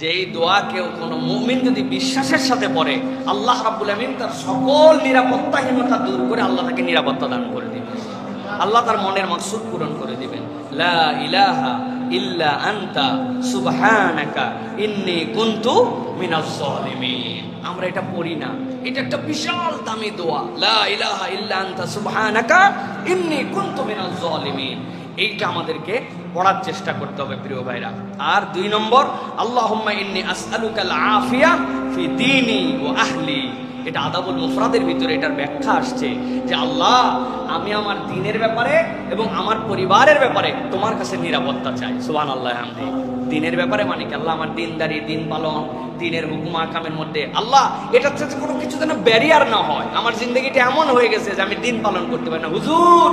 যে এই দোয়া কেউ কোনো মুমিন যদি বিশ্বাসের সাথে পড়ে, আল্লাহ রাব্বুল আমিন তার সকল নিরাপত্তাহীনতা দূর করে আল্লাহ তাকে নিরাপত্তা দান করে দিবেন। আল্লাহ তার মনের মাকসুদ পূরণ করে দিবেন। লা ইলাহা ইল্লা আনতা সুবহানাকা ইন্নী কুনতু মিনাজ জালিমিন। আমরা এটা পড়ি না, এটা একটা বিশাল দামি দোয়া। লা ইলাহা ইল্লা আনতা সুবহানাকা ইন্নী কুনতু মিনাজ জালিমিন। এইটা আমাদেরকে পড়ার চেষ্টা করতে হবে প্রিয় ভাইরা। আর 2 নম্বর, আল্লাহুম্মা ইন্নী আসআলুকাল আফিয়া ফি দীনি ওয়া আহলি। এটা আদাবুল মুফরাদের ভিতরে এটার ব্যাখ্যা আসছে যে আল্লাহ, আমি আমার দ্বীনের ব্যাপারে এবং আমার পরিবারের ব্যাপারে তোমার কাছে নিরাপত্তা চাই। সুবহানাল্লাহ হামদি। দ্বীনের ব্যাপারে মানে কি? আল্লাহ আমার দ্বীনদারি, দ্বীন পালন, দ্বীনের হুকুম আহকামের মধ্যে আল্লাহ এটার সাথে কোনো কিছু যেন ব্যারিয়ার না হয়। আমার জিন্দগিটা এমন হয়ে গেছে যে আমি দ্বীন পালন করতে পারি না। হুজুর,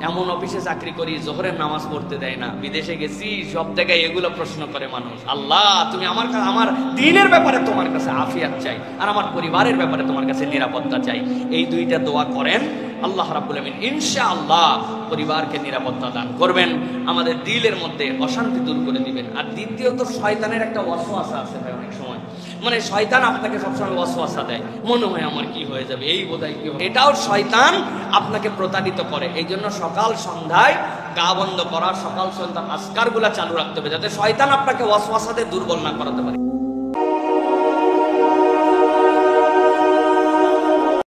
এমন অফিসে চাকরি করি জোহরের নামাজ পড়তে দেয় না, বিদেশে গেছি, সব জায়গায় এগুলো প্রশ্ন করে মানুষ। আল্লাহ, তুমি আমার কাছে, আমার দ্বীনের ব্যাপারে তোমার কাছে আফিয়াত চাই, আর আমার পরিবারের ব্যাপারে তোমার কাছে নিরাপত্তা চাই। এই 2টা দোয়া করেন, আল্লাহ রাব্বুল আমিন ইনশাআল্লাহ পরিবারকে নিরাপত্তা দান করবেন, আমাদের দিলের মধ্যে অশান্তি দূর করে দিবেন। আর দ্বিতীয়ত, শয়তানের একটা ওয়াসওয়াসা আছে ভাই অনেক সময়, মানে শয়তান আপনাকে সবসময় ওয়াসওয়াসা দেয়, মনে হয় আমার কি হয়ে যাবে, এই বোধহয় কি হবে। এটাও শয়তান আপনাকে প্রতারিত করে। এই জন্য সকাল সন্ধ্যায় গা বন্ধ করা, সকাল সন্ধ্যা আজকারগুলা চালু রাখতে হবে, যাতে শয়তান আপনাকে ওয়াসওয়াসাতে দুর্বল না করাতে পারে।